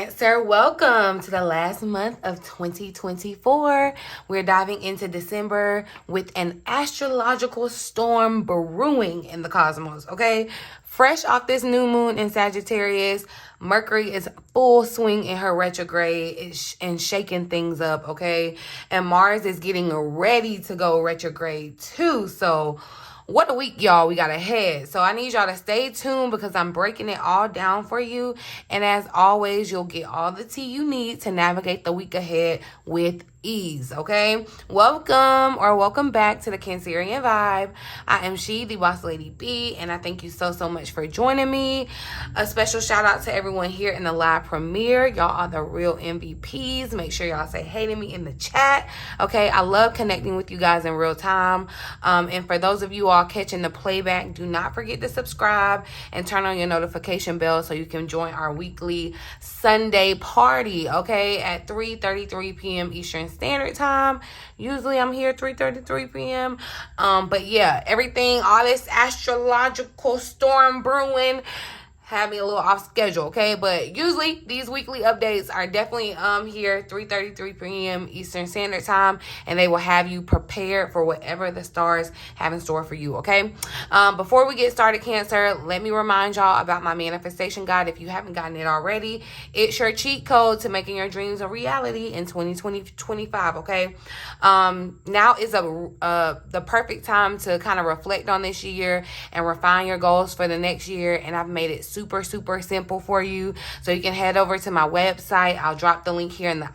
Cancer, welcome to the last month of 2024. We're diving into December with an astrological storm brewing in the cosmos, okay? Fresh off this new moon in Sagittarius, Mercury is full swing in her retrograde and shaking things up, okay? And Mars is getting ready to go retrograde too, so what a week, y'all, we got ahead. So I need y'all to stay tuned because I'm breaking it all down for you. And as always, you'll get all the tea you need to navigate the week ahead with ease, okay? Welcome back to the Cancerian Vibe. I am the boss lady B, and I thank you so much for joining me. A special shout out to everyone here in the live premiere. Y'all are the real MVPs. Make sure y'all say hey to me in the chat, okay? I love connecting with you guys in real time. And for those of you all catching the playback, do not forget to subscribe and turn on your notification bell so you can join our weekly Sunday party, okay, at 3:33 p.m. Eastern Standard Time. Usually I'm here 3:33 p.m. But yeah, everything, all this astrological storm brewing had me a little off schedule, okay? But usually these weekly updates are definitely here 3:33 p.m. Eastern Standard Time, and they will have you prepared for whatever the stars have in store for you, okay? Before we get started, Cancer, let me remind y'all about my manifestation guide. If you haven't gotten it already, it's your cheat code to making your dreams a reality in 2025, okay? Now is the perfect time to kind of reflect on this year and refine your goals for the next year, and I've made it super simple for you, so you can head over to my website. I'll drop the link here in the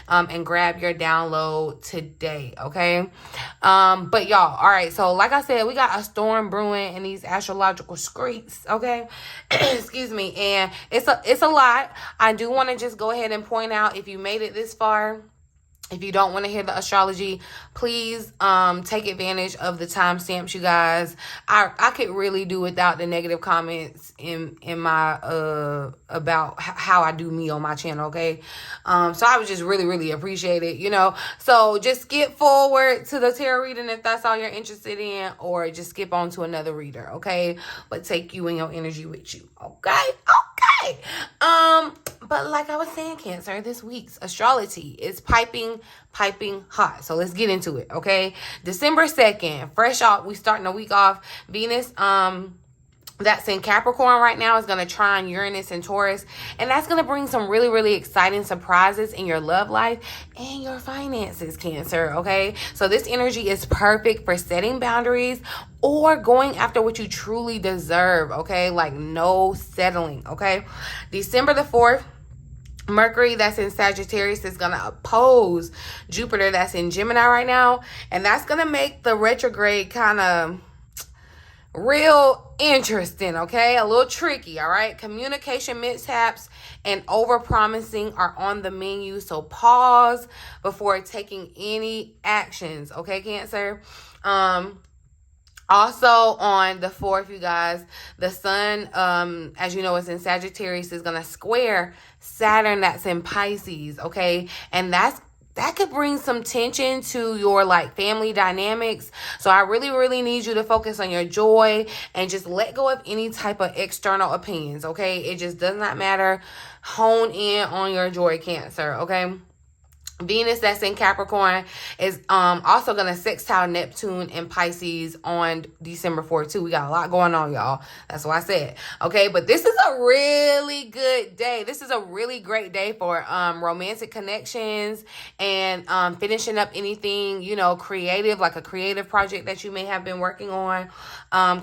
and grab your download today, okay? But y'all, all right, so like I said, we got a storm brewing in these astrological streets, okay? Excuse me. And it's a lot. I do want to just go ahead and point out, if you made it this far, if you don't want to hear the astrology, please take advantage of the timestamps, you guys. I could really do without the negative comments in my about how I do me on my channel, okay? So I would just really appreciate it, you know. So just skip forward to the tarot reading if that's all you're interested in, or just skip on to another reader, okay? But take you and your energy with you, okay? But like I was saying, Cancer, this week's Astrolo-Tea is piping hot. So let's get into it, okay? December 2nd, fresh off, we starting the week off. Venus, that's in Capricorn right now, is going to trine Uranus and Taurus, and that's going to bring some really exciting surprises in your love life and your finances, Cancer, okay? So this energy is perfect for setting boundaries or going after what you truly deserve, okay? Like no settling, okay? December the 4th, Mercury, that's in Sagittarius, is going to oppose Jupiter, that's in Gemini right now, and that's going to make the retrograde kind of real interesting, okay? A little tricky, all right? Communication mishaps and overpromising are on the menu, so pause before taking any actions, okay, Cancer? Also on the 4th, you guys, the sun, as you know, is in Sagittarius, is going to square Saturn, that's in Pisces, okay? And that could bring some tension to your like family dynamics. So I really need you to focus on your joy and just let go of any type of external opinions, okay? It just does not matter. Hone in on your joy, Cancer, okay? Venus, that's in Capricorn, is also going to sextile Neptune in Pisces on December 4th too. We got a lot going on, y'all. That's why I said, okay? But this is a really good day. This is a really great day for romantic connections and finishing up anything, you know, creative, like a creative project that you may have been working on,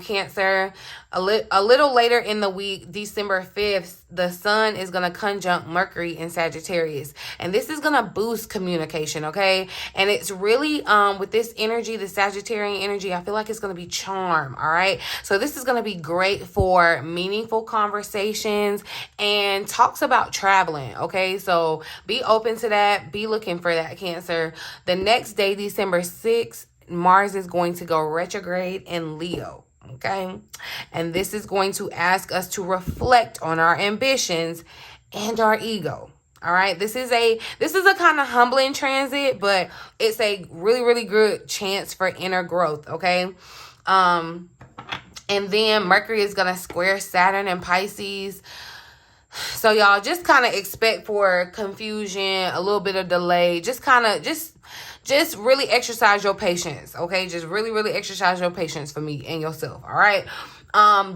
Cancer. A little later in the week, December 5th, the sun is going to conjunct Mercury in Sagittarius, and this is going to boost communication, okay? And it's really with this energy, the Sagittarian energy, I feel like it's going to be charm, all right? So this is going to be great for meaningful conversations and talks about traveling, okay? So be open to that. Be looking for that, Cancer. The next day, December 6th, Mars is going to go retrograde in Leo, okay? And this is going to ask us to reflect on our ambitions and our ego. All right, this is a kind of humbling transit, but it's a really good chance for inner growth, okay? And then Mercury is going to square Saturn and Pisces. So y'all just kind of expect for confusion, a little bit of delay, just really exercise your patience, okay? Just really exercise your patience for me and yourself, all right?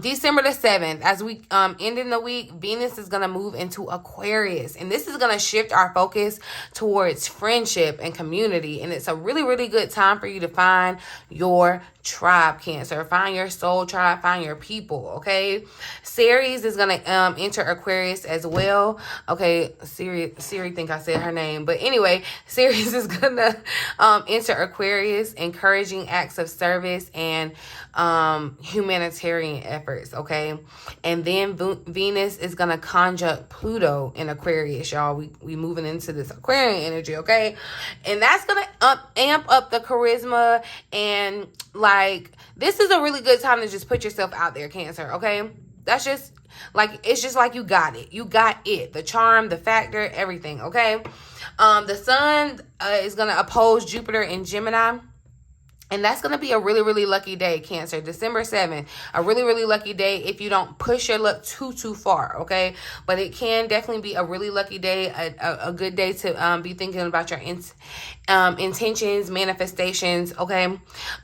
December the 7th, as we end in the week, Venus is going to move into Aquarius, and this is going to shift our focus towards friendship and community, and it's a really good time for you to find your tribe, Cancer. Find your soul tribe, find your people, okay? Ceres is going to enter Aquarius as well, okay? Siri think I said her name, but anyway, Ceres is going to enter Aquarius, encouraging acts of service and humanitarian efforts, okay? And then Venus is going to conjunct Pluto in Aquarius, y'all. We moving into this Aquarian energy, okay? And that's going to amp up the charisma, and like, this is a really good time to just put yourself out there, Cancer, okay? That's just like, it's just like you got it. You got it. The charm, the factor, everything, okay? The sun is going to oppose Jupiter in Gemini. And that's going to be a really lucky day, Cancer. December 7th, a really lucky day if you don't push your luck too far, okay? But it can definitely be a really lucky day, a good day to be thinking about your intentions, manifestations, okay?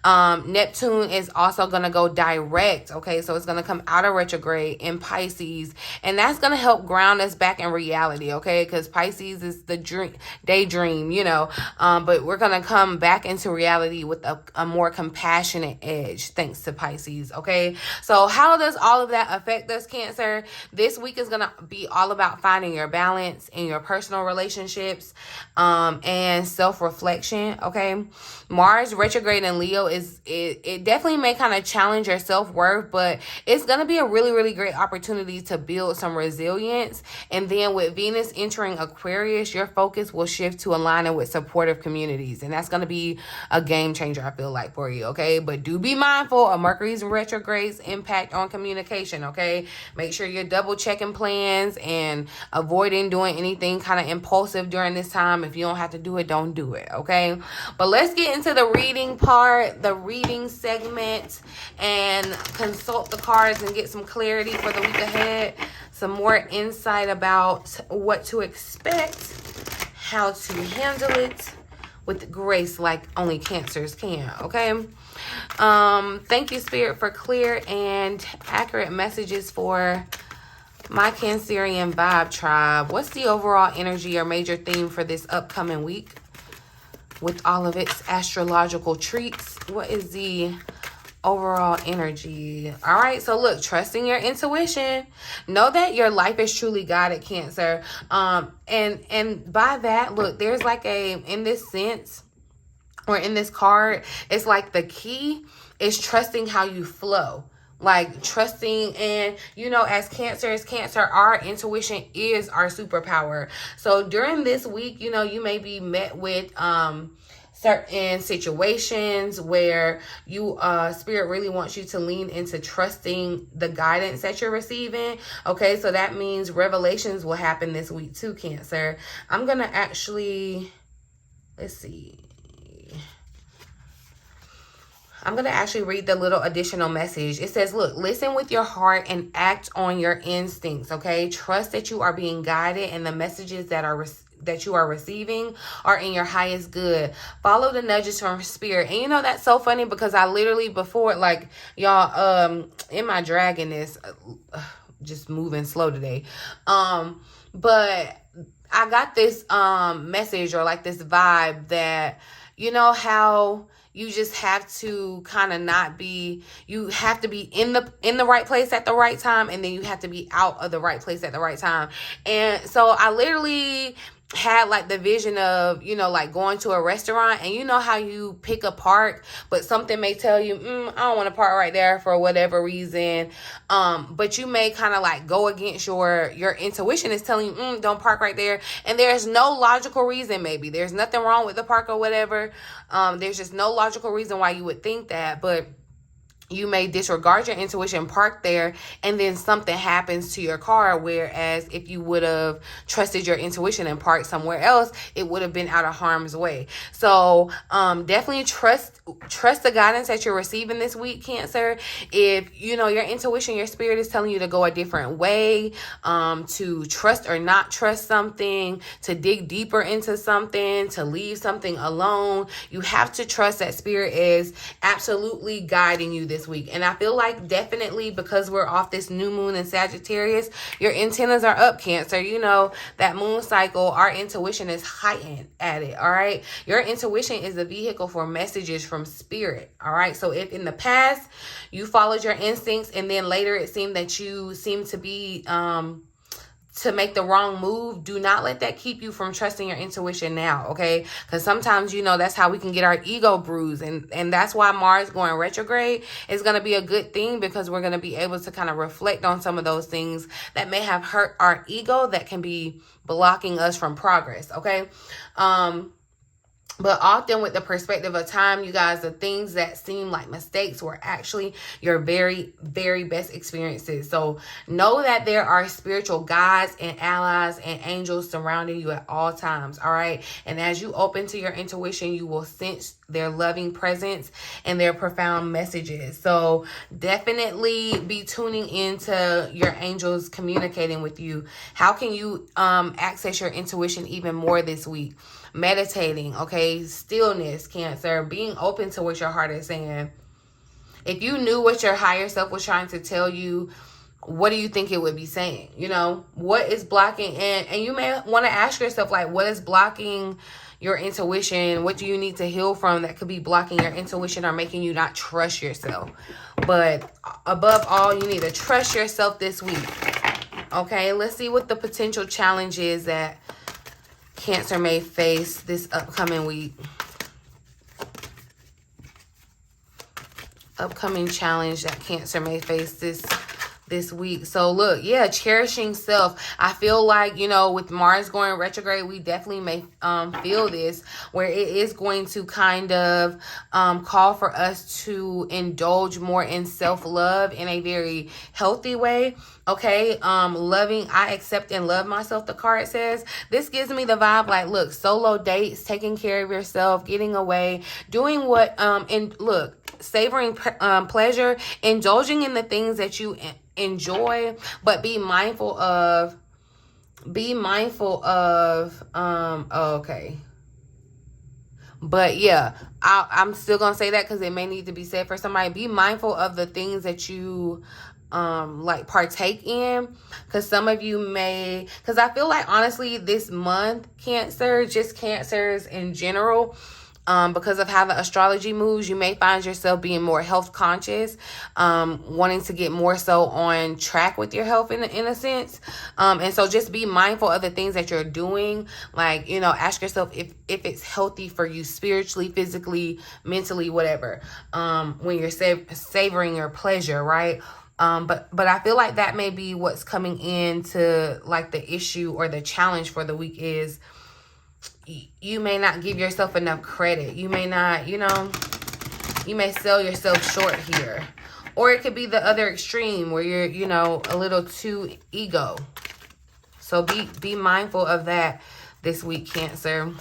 Neptune is also going to go direct, okay? So it's going to come out of retrograde in Pisces, and that's going to help ground us back in reality, okay? Because Pisces is the daydream, you know, but we're going to come back into reality with a more compassionate edge, thanks to Pisces, okay? So how does all of that affect us, Cancer? This week is going to be all about finding your balance in your personal relationships and self-reflection, okay? Mars retrograde in Leo it definitely may kind of challenge your self-worth, but it's going to be a really great opportunity to build some resilience. And then with Venus entering Aquarius, your focus will shift to aligning with supportive communities, and that's going to be a game changer, I feel like, for you, okay? But do be mindful of Mercury's retrograde's impact on communication, okay? Make sure you're double checking plans and avoiding doing anything kind of impulsive during this time. If you don't have to do it, don't do it, okay? But let's get into the reading part, the reading segment, and consult the cards and get some clarity for the week ahead, some more insight about what to expect, how to handle it with grace like only Cancers can, okay? Thank you, Spirit, for clear and accurate messages for my Cancerian Vibe tribe. What's the overall energy or major theme for this upcoming week with all of its astrological treats? What is the overall energy? All right, so look, trusting your intuition. Know that your life is truly guided, Cancer. And by that, look, there's like in this sense, or in this card, it's like the key is trusting how you flow. Like trusting, and you know, as Cancer, our intuition is our superpower. So during this week, you know, you may be met with certain situations where you Spirit really wants you to lean into trusting the guidance that you're receiving, okay? So that means revelations will happen this week too, Cancer. I'm gonna actually, let's see, I'm going to actually read the little additional message. It says, look, listen with your heart and act on your instincts, okay? Trust that you are being guided, and the messages that you are receiving are in your highest good. Follow the nudges from Spirit. And you know, that's so funny because I literally before, like, y'all, in my dragoness, just moving slow today. But I got this message, or like this vibe that, you know how you just have to kind of not be, you have to be in the right place at the right time, and then you have to be out of the right place at the right time. And so I literally had like the vision of, you know, like going to a restaurant, and you know how you pick a park, but something may tell you, I don't want to park right there for whatever reason. But you may kind of like go against your intuition is telling you, don't park right there. And there's no logical reason, maybe. There's nothing wrong with the park or whatever. There's just no logical reason why you would think that, but you may disregard your intuition, park there, and then something happens to your car. Whereas if you would have trusted your intuition and parked somewhere else, it would have been out of harm's way. So definitely trust the guidance that you're receiving this week, Cancer. If you know your intuition, your spirit is telling you to go a different way, to trust or not trust something, to dig deeper into something, to leave something alone, you have to trust that spirit is absolutely guiding you this week. And I feel like definitely because we're off this new moon in Sagittarius, your antennas are up, Cancer. You know, that moon cycle, our intuition is heightened at it, all right? Your intuition is a vehicle for messages from spirit, all right? So if in the past you followed your instincts and then later it seemed that you seemed to be to make the wrong move, do not let that keep you from trusting your intuition now, okay? Because sometimes, you know, that's how we can get our ego bruised. And that's why Mars going retrograde is going to be a good thing, because we're going to be able to kind of reflect on some of those things that may have hurt our ego that can be blocking us from progress, okay? But often with the perspective of time, you guys, the things that seem like mistakes were actually your very, very best experiences. So know that there are spiritual guides and allies and angels surrounding you at all times, all right? And as you open to your intuition, you will sense their loving presence and their profound messages. So definitely be tuning into your angels communicating with you. How can you access your intuition even more this week? Meditating, okay? Stillness, Cancer. Being open to what your heart is saying. If you knew what your higher self was trying to tell you, what do you think it would be saying? You know, what is blocking? And you may want to ask yourself, like, what is blocking your intuition? What do you need to heal from that could be blocking your intuition or making you not trust yourself? But above all, you need to trust yourself this week. Okay, let's see what the potential challenge is that Cancer may face this upcoming week. Upcoming challenge that Cancer may face this week. So look, yeah, cherishing self. I feel like, you know, with Mars going retrograde, we definitely may feel this, where it is going to kind of call for us to indulge more in self-love in a very healthy way. Okay, loving, I accept and love myself, the card says. This gives me the vibe like, look, solo dates, taking care of yourself, getting away, doing what, and look, savoring pleasure, indulging in the things that you enjoy, but be mindful of, okay. But yeah, I'm still gonna say that because it may need to be said for somebody. Be mindful of the things that you like partake in, because some of you may, because I feel like honestly this month, Cancer, just Cancers in general, because of how the astrology moves, you may find yourself being more health conscious, wanting to get more so on track with your health in a sense. And so just be mindful of the things that you're doing. Like, you know, ask yourself if it's healthy for you spiritually, physically, mentally, whatever, when you're savoring your pleasure, right? But I feel like that may be what's coming into like the issue or the challenge for the week is you may not give yourself enough credit. You may not, you know, you may sell yourself short here. Or it could be the other extreme where you're, you know, a little too ego. So be mindful of that this week, Cancer.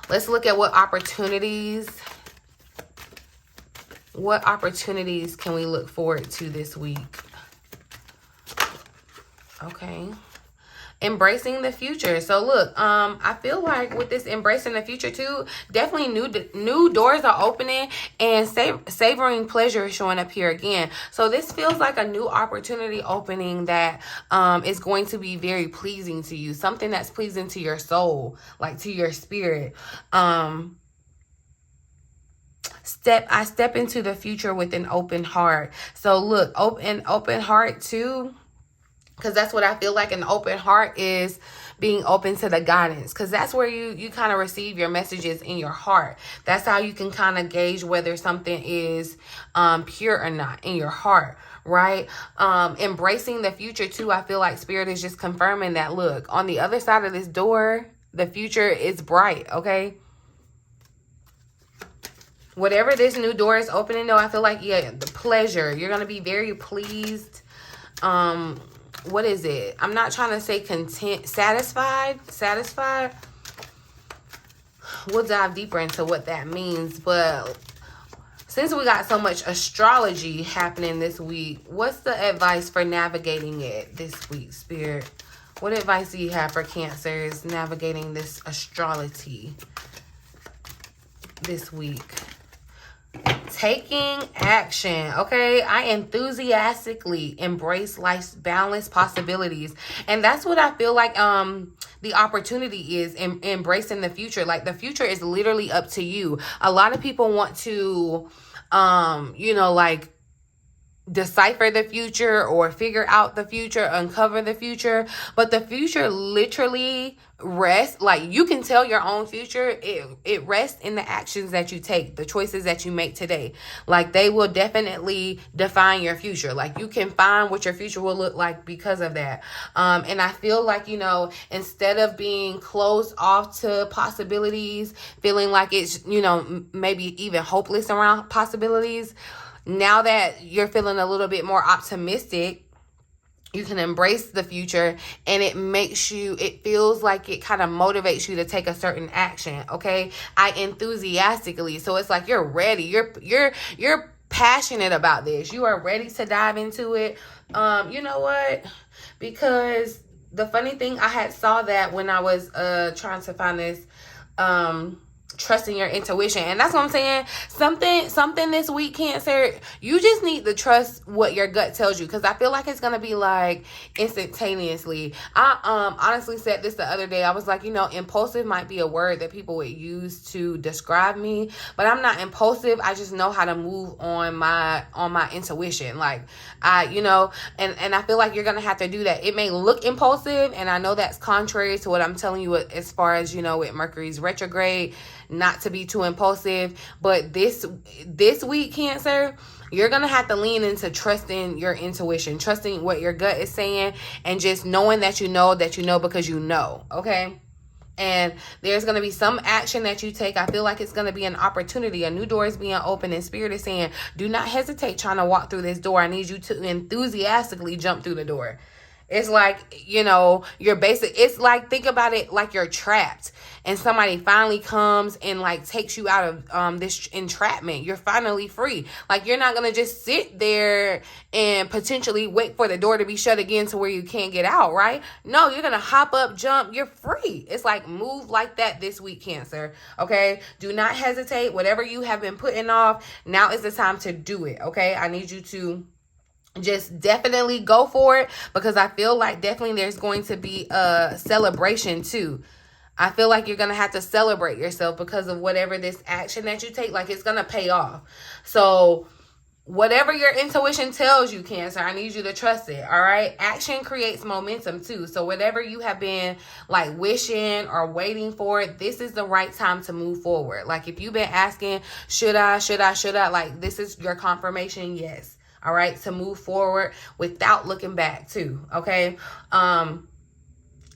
Let's look at what opportunities can we look forward to this week? Okay. Embracing the future. So look, I feel like with this embracing the future too, definitely new doors are opening, and savoring pleasure is showing up here again. So this feels like a new opportunity opening that is going to be very pleasing to you, something that's pleasing to your soul, like to your spirit. I step into the future with an open heart. So look, open heart too, because that's what I feel like. An open heart is being open to the guidance, because that's where you kind of receive your messages in your heart. That's how you can kind of gauge whether something is pure or not in your heart, right? Embracing the future too, I feel like Spirit is just confirming that, look, on the other side of this door, the future is bright, okay? Whatever this new door is opening, though, I feel like, yeah, the pleasure. You're going to be very pleased. What is it? I'm not trying to say content, satisfied. We'll dive deeper into what that means. But since we got so much astrology happening this week, what's the advice for navigating it this week, Spirit? What advice do you have for Cancers navigating this Astrolo-Tea this week? Taking action, okay? I enthusiastically embrace life's boundless possibilities. And that's what I feel like the opportunity is in embracing the future. Like, the future is literally up to you. A lot of people want to, you know, like, decipher the future or figure out the future, uncover the future, but the future literally rests, like, you can tell your own future. It rests in the actions that you take, the choices that you make today. Like, they will definitely define your future. Like, you can find what your future will look like because of that. And I feel like, you know, instead of being closed off to possibilities, feeling like it's, you know, maybe even hopeless around possibilities, now that you're feeling a little bit more optimistic, you can embrace the future, and it makes you, it feels like it kind of motivates you to take a certain action, okay? I enthusiastically, so it's like you're ready. You're passionate about this. You are ready to dive into it. You know what? Because the funny thing, I had saw that when I was trying to find this trusting your intuition, and that's what I'm saying. Something this week, Cancer, you just need to trust what your gut tells you, because I feel like it's gonna be like instantaneously. I honestly said this the other day. I was like, you know, impulsive might be a word that people would use to describe me, but I'm not impulsive. I just know how to move on my intuition. Like, you know, and I feel like you're gonna have to do that. It may look impulsive, and I know that's contrary to what I'm telling you as far as, you know, with Mercury's retrograde, not to be too impulsive. But this week, Cancer, you're gonna have to lean into trusting your intuition, trusting what your gut is saying, and just knowing that you know because you know, okay? And there's going to be some action that you take. I feel like it's going to be an opportunity. A new door is being opened, and Spirit is saying, do not hesitate trying to walk through this door. I need you to enthusiastically jump through the door. It's like, you know, it's like, think about it like you're trapped, and somebody finally comes and like takes you out of this entrapment. You're finally free. Like, you're not going to just sit there and potentially wait for the door to be shut again to where you can't get out, right? No, you're going to hop up, jump, you're free. It's like, move like that this week, Cancer, okay? Do not hesitate. Whatever you have been putting off, now is the time to do it, okay? I need you to just definitely go for it, because I feel like definitely there's going to be a celebration too. I feel like you're going to have to celebrate yourself because of whatever this action that you take, like, it's going to pay off. So whatever your intuition tells you, Cancer, I need you to trust it, all right? Action creates momentum too. So whatever you have been like wishing or waiting for, this is the right time to move forward. Like, if you've been asking, should I, like, this is your confirmation, yes. All right, to move forward without looking back too, okay? And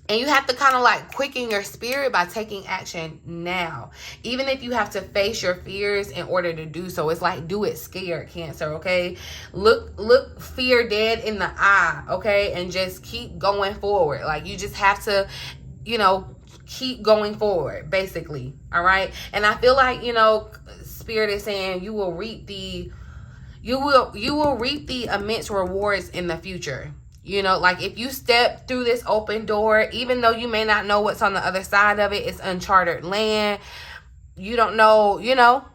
you have to kind of like quicken your spirit by taking action now. Even if you have to face your fears in order to do so. It's like, do it scared, Cancer, okay? Look fear dead in the eye, okay? And just keep going forward. Like, you just have to, you know, keep going forward, basically, all right? And I feel like, you know, Spirit is saying you will reap the immense rewards in the future. You know, like, if you step through this open door, even though you may not know what's on the other side of it, it's uncharted land. You don't know, you know,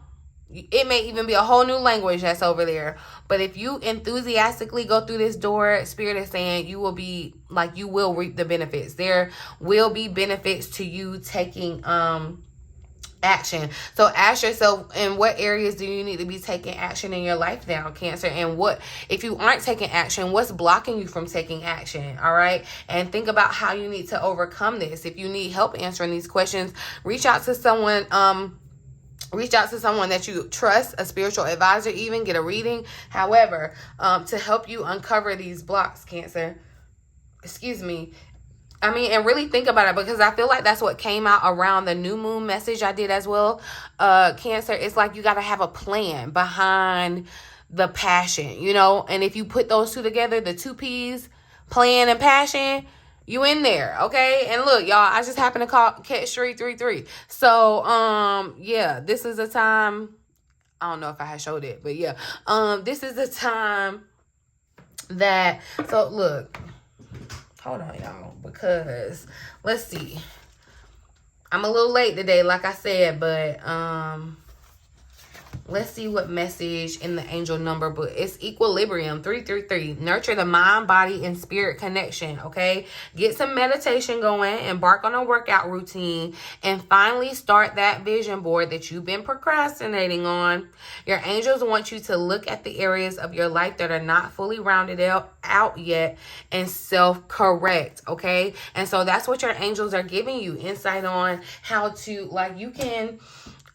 it may even be a whole new language that's over there. But if you enthusiastically go through this door, Spirit is saying you will be, like, you will reap the benefits. There will be benefits to you taking action. So ask yourself, in what areas do you need to be taking action in your life now, Cancer? And what, if you aren't taking action, what's blocking you from taking action? All right. And think about how you need to overcome this. If you need help answering these questions, reach out to someone, that you trust, a spiritual advisor, even get a reading. However, to help you uncover these blocks, Cancer, excuse me. I mean, and really think about it, because I feel like that's what came out around the new moon message I did as well. Cancer, it's like you got to have a plan behind the passion, you know? And if you put those two together, the two P's, plan and passion, you in there, okay? And look, y'all, I just happened to catch 333. So, yeah, this is a time, I don't know if I had showed it, but yeah. This is a time that, so look, hold on, y'all, because let's see. I'm a little late today, like I said, but let's see what message in the angel number, but it's equilibrium 333. Nurture the mind, body, and spirit connection. Okay, get some meditation going, embark on a workout routine, and finally start that vision board that you've been procrastinating on. Your angels want you to look at the areas of your life that are not fully rounded out yet and self-correct. Okay, and so that's what your angels are giving you insight on how to, like, you can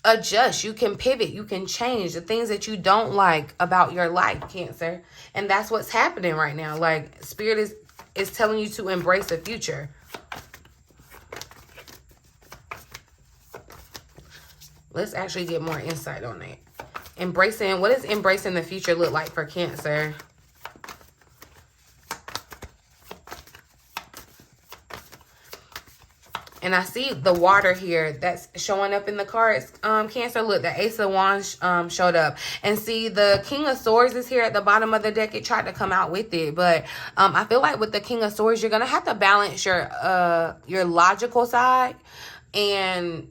adjust, you can pivot, you can change the things that you don't like about your life, Cancer. And that's what's happening right now. Like, spirit is telling you to embrace the future. Let's actually get more insight on it. Embracing, what does embracing the future look like for Cancer? And I see the water here that's showing up in the cards, Cancer. Look, the Ace of Wands showed up. And see, the King of Swords is here at the bottom of the deck. It tried to come out with it. But I feel like with the King of Swords, you're going to have to balance your logical side and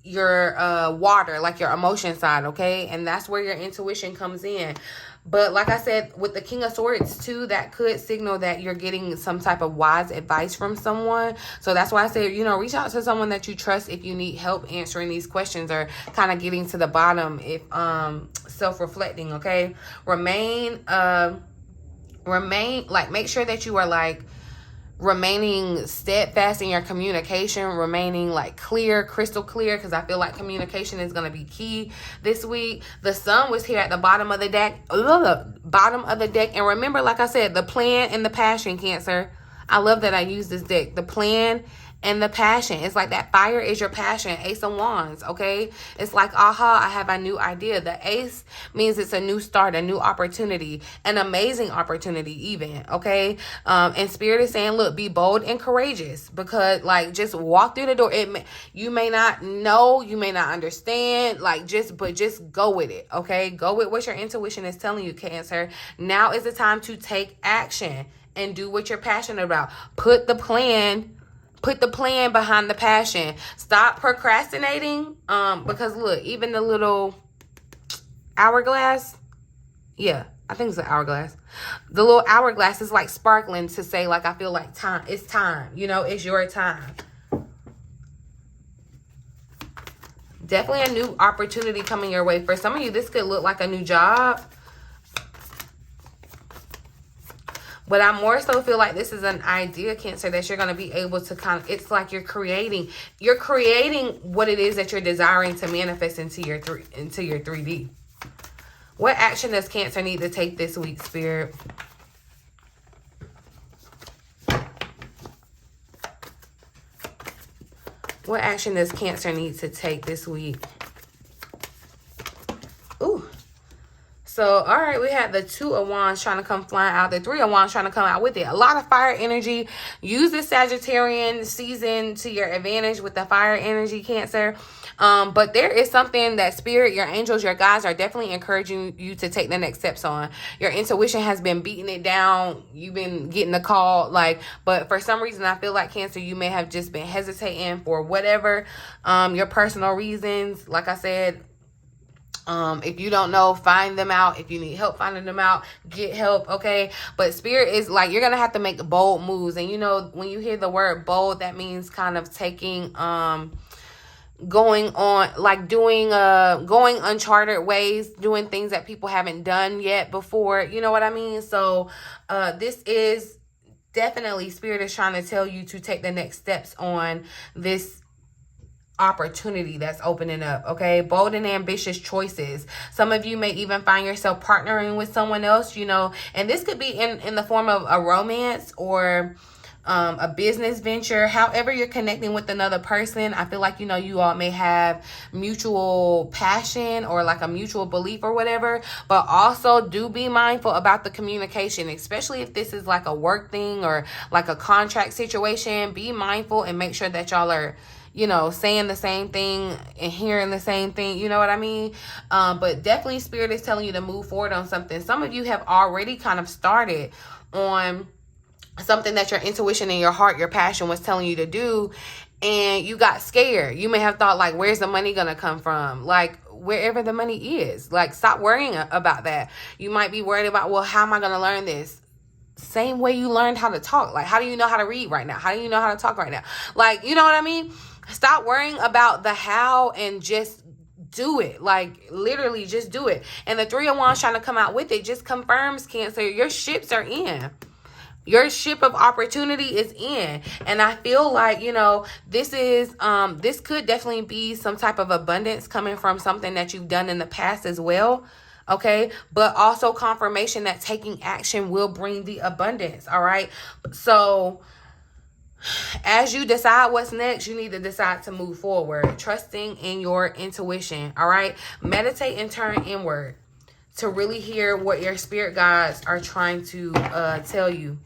your water, like your emotion side, okay? And that's where your intuition comes in. But like I said, with the King of Swords too, that could signal that you're getting some type of wise advice from someone. So that's why I say, you know, reach out to someone that you trust if you need help answering these questions or kind of getting to the bottom, if self-reflecting, okay? Remain, like, make sure that you are, like, remaining steadfast in your communication, remaining, like, clear, crystal clear, because I feel like communication is going to be key this week. The sun was here at the bottom of the deck, and remember, like I said, the plan and the passion, Cancer. I love that I use this deck. The plan and the passion. It's like that fire is your passion. Ace of Wands, okay? It's like, aha, I have a new idea. The ace means it's a new start, a new opportunity, an amazing opportunity even, okay? And spirit is saying, look, be bold and courageous, because, like, just walk through the door. You may not know, you may not understand, like, but just go with it, okay? Go with what your intuition is telling you, Cancer. Now is the time to take action and do what you're passionate about. Put the plan behind the passion. Stop procrastinating. Because look, even the little hourglass, yeah, I think it's an hourglass. The little hourglass is like sparkling to say, like, I feel like time. It's time. You know, it's your time. Definitely a new opportunity coming your way. For some of you, this could look like a new job. But I more so feel like this is an idea, Cancer, that you're going to be able to kind of, it's like you're creating what it is that you're desiring to manifest into your 3D. What action does Cancer need to take this week, Spirit? What action does Cancer need to take this week? Ooh. So, all right, we had the 2 of Wands trying to come flying out. The 3 of Wands trying to come out with it. A lot of fire energy. Use this Sagittarian season to your advantage with the fire energy, Cancer. But there is something that spirit, your angels, your guides are definitely encouraging you to take the next steps on. Your intuition has been beating it down. You've been getting the call, but for some reason, I feel like, Cancer, you may have just been hesitating for whatever, your personal reasons. Like I said, if you don't know, find them out. If you need help finding them out, get help, okay? But spirit is like, you're gonna have to make bold moves. And you know, when you hear the word bold, that means kind of taking going on, like doing going uncharted ways, doing things that people haven't done yet before, you know what I mean? So this is definitely, spirit is trying to tell you to take the next steps on this opportunity that's opening up, okay? Bold and ambitious choices. Some of you may even find yourself partnering with someone else, you know, and this could be in the form of a romance or a business venture, however you're connecting with another person. I feel like, you know, you all may have mutual passion or like a mutual belief or whatever, but also do be mindful about the communication, especially if this is like a work thing or like a contract situation. Be mindful and make sure that y'all are, you know, saying the same thing and hearing the same thing. You know what I mean? But definitely Spirit is telling you to move forward on something. Some of you have already kind of started on something that your intuition and your heart, your passion was telling you to do, and you got scared. You may have thought, like, where's the money gonna come from? Like, wherever the money is. Like, stop worrying about that. You might be worried about, well, how am I gonna learn this? Same way you learned how to talk. Like, how do you know how to read right now? How do you know how to talk right now? Like, you know what I mean? Stop worrying about the how and just do it. Like, literally just do it. And the Three of Wands trying to come out with it just confirms, Cancer, your ships are in. Your ship of opportunity is in. And I feel like, you know, this is this could definitely be some type of abundance coming from something that you've done in the past as well. Okay, but also confirmation that taking action will bring the abundance. All right, so as you decide what's next, you need to decide to move forward, trusting in your intuition. All right, meditate and turn inward to really hear what your spirit guides are trying to tell you,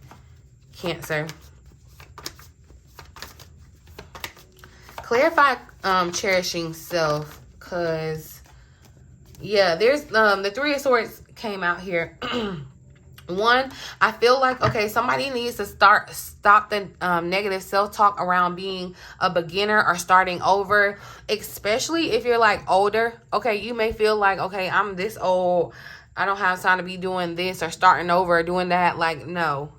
Cancer. Clarify cherishing self, because yeah, there's the Three of Swords came out here. One, I feel like, okay, somebody needs to stop the negative self-talk around being a beginner or starting over, especially if you're like older. Okay, you may feel like, okay, I'm this old, I don't have time to be doing this or starting over or doing that. Like, no.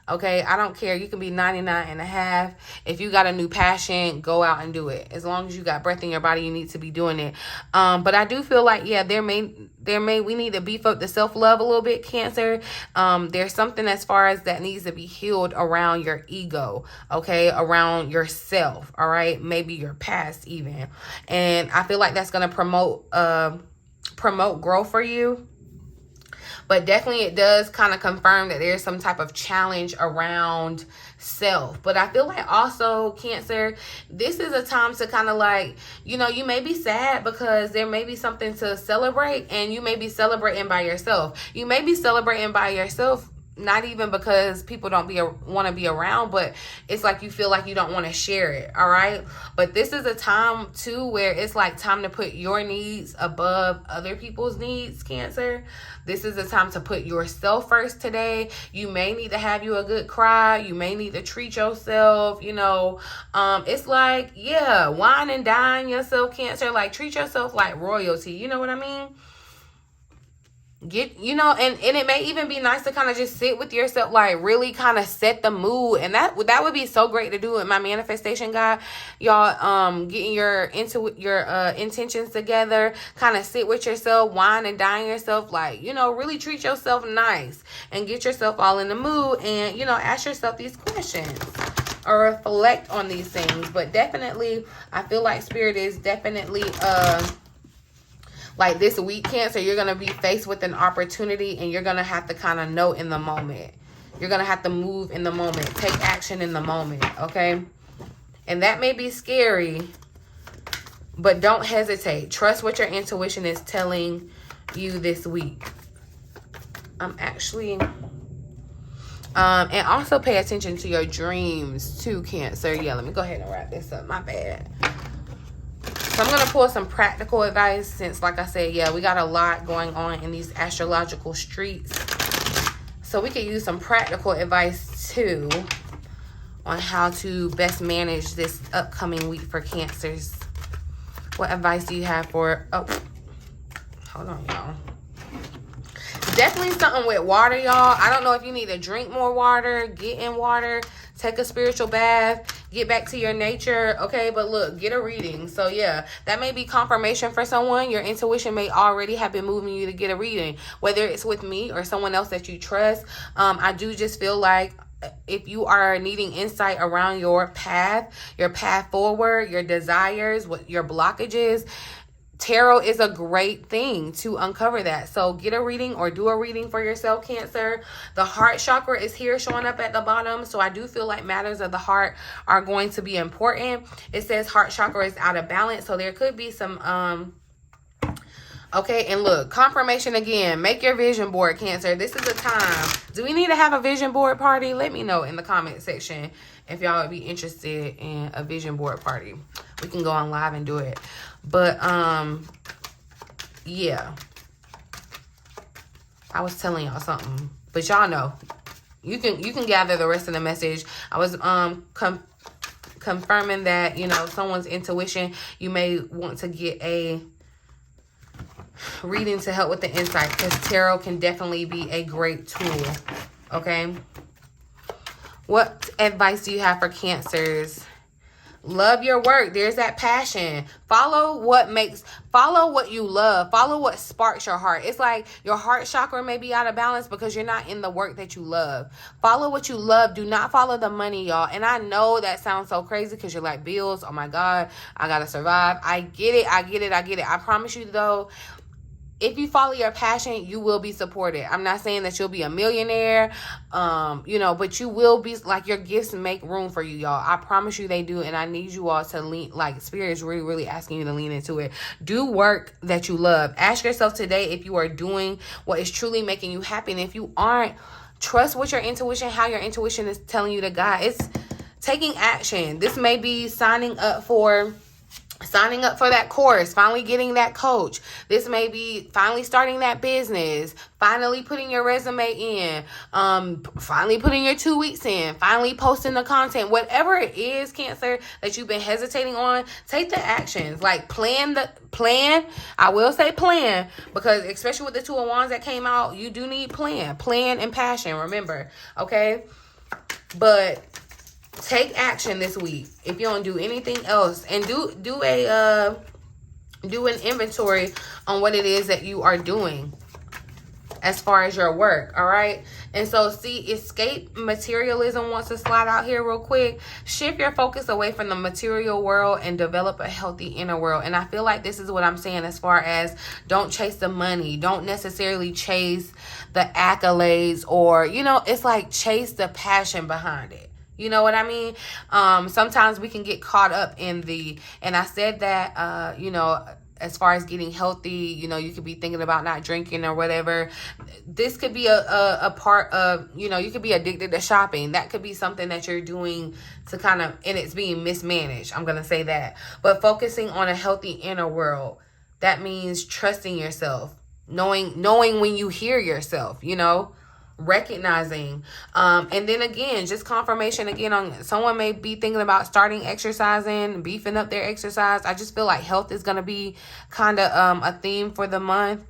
Okay, I don't care. You can be 99 and a half. If you got a new passion, go out and do it. As long as you got breath in your body, you need to be doing it. But I do feel like, yeah, we need to beef up the self-love a little bit, Cancer. There's something as far as that needs to be healed around your ego, okay, around yourself, all right, maybe your past even. And I feel like that's going to promote growth for you. But definitely it does kind of confirm that there's some type of challenge around self. But I feel like also, Cancer, this is a time to kind of like, you know, you may be sad because there may be something to celebrate, and you may be celebrating by yourself. You may be celebrating by yourself, not even because people don't want to be around, but it's like you feel like you don't want to share it, all right? But this is a time, too, where it's like time to put your needs above other people's needs, Cancer. This is a time to put yourself first today. You may need to have you a good cry. You may need to treat yourself, you know. It's like, yeah, wine and dine yourself, Cancer. Like, treat yourself like royalty. You know what I mean? Get, you know, and it may even be nice to kind of just sit with yourself, like really kind of set the mood. And that would be so great to do in my manifestation guide, y'all. Getting your intentions together, kind of sit with yourself, wine and dine yourself, like, you know, really treat yourself nice and get yourself all in the mood, and, you know, ask yourself these questions or reflect on these things. But definitely, I feel like Spirit is definitely like this week, Cancer, you're going to be faced with an opportunity, and you're going to have to kind of know in the moment. You're going to have to move in the moment. Take action in the moment, okay? And that may be scary, but don't hesitate. Trust what your intuition is telling you this week. And also pay attention to your dreams too, Cancer. Yeah, let me go ahead and wrap this up. My bad. So I'm going to pull some practical advice since, like I said, yeah, we got a lot going on in these astrological streets. So we could use some practical advice, too, on how to best manage this upcoming week for Cancers. What advice do you have for... Oh, hold on, y'all. Definitely something with water, y'all. I don't know if you need to drink more water, get in water, take a spiritual bath, get back to your nature, okay? But look, get a reading. So yeah, that may be confirmation for someone. Your intuition may already have been moving you to get a reading, whether it's with me or someone else that you trust. I do just feel like if you are needing insight around your path forward, your desires, what your blockages, tarot is a great thing to uncover that. So get a reading or do a reading for yourself, Cancer. The heart chakra is here showing up at the bottom. So I do feel like matters of the heart are going to be important. It says heart chakra is out of balance. So there could be some, okay, and look, confirmation again. Make your vision board, Cancer. This is a time. Do we need to have a vision board party? Let me know in the comment section if y'all would be interested in a vision board party. We can go on live and do it. But, yeah. I was telling y'all something. But y'all know. You can gather the rest of the message. I was confirming that, you know, someone's intuition, you may want to get a reading to help with the insight, because tarot can definitely be a great tool. Okay. What advice do you have for Cancers? Love your work. There's that passion. Follow what you love. Follow what sparks your heart. It's like your heart chakra may be out of balance because you're not in the work that you love. Follow what you love. Do not follow the money, y'all. And I know that sounds so crazy because you're like, bills, oh my God, I gotta survive. I get it. I promise you though, if you follow your passion, you will be supported. I'm not saying that you'll be a millionaire, you know, but you will be, like, your gifts make room for you, y'all. I promise you they do, and I need you all to lean, like, Spirit is really, really asking you to lean into it. Do work that you love. Ask yourself today if you are doing what is truly making you happy, and if you aren't, trust what your intuition, how your intuition is telling you to guide. It's taking action. This may be signing up for that course, finally getting that coach. This may be finally starting that business, finally putting your resume in, finally putting your 2 weeks in, finally posting the content. Whatever it is, Cancer, that you've been hesitating on, take the actions. Like, plan. I will say plan, because especially with the Two of Wands that came out, you do need plan and passion, remember, okay? But take action this week if you don't do anything else, and do an inventory on what it is that you are doing as far as your work. All right. And so, see, escape materialism wants to slide out here real quick. Shift your focus away from the material world and develop a healthy inner world. And I feel like this is what I'm saying as far as don't chase the money. Don't necessarily chase the accolades, or, you know, it's like chase the passion behind it. You know what I mean? Sometimes we can get caught up in and I said that, you know, as far as getting healthy, you know, you could be thinking about not drinking or whatever. This could be a part of, you know, you could be addicted to shopping. That could be something that you're doing to kind of, and it's being mismanaged. I'm going to say that. But focusing on a healthy inner world, that means trusting yourself, knowing when you hear yourself, you know, recognizing, and then again, just confirmation again on someone may be thinking about starting exercising, beefing up their exercise. I just feel like health is going to be kind of a theme for the month.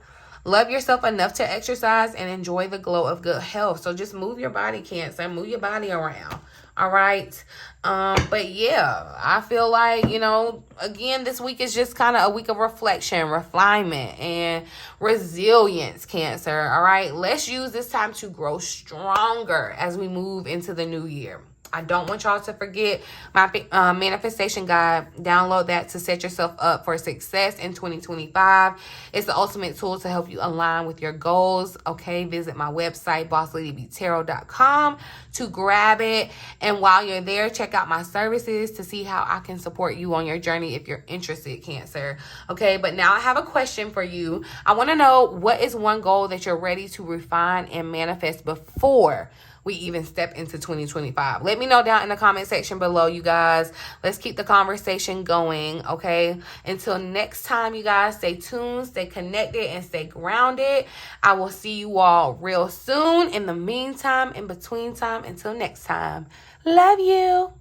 Love yourself enough to exercise and enjoy the glow of good health. So just move your body, Cancer. Move your body around. All right. But yeah, I feel like, you know, again, this week is just kind of a week of reflection, refinement, and resilience, Cancer. All right. Let's use this time to grow stronger as we move into the new year. I don't want y'all to forget my manifestation guide. Download that to set yourself up for success in 2025. It's the ultimate tool to help you align with your goals. Okay, visit my website, 𝑏ossladytarot.com, to grab it. And while you're there, check out my services to see how I can support you on your journey if you're interested, Cancer. Okay, but now I have a question for you. I want to know, what is one goal that you're ready to refine and manifest before we even step into 2025? Let me know down in the comment section below, you guys. Let's keep the conversation going, okay? Until next time, you guys, stay tuned, stay connected, and stay grounded. I will see you all real soon. In the meantime, in between time, until next time, love you.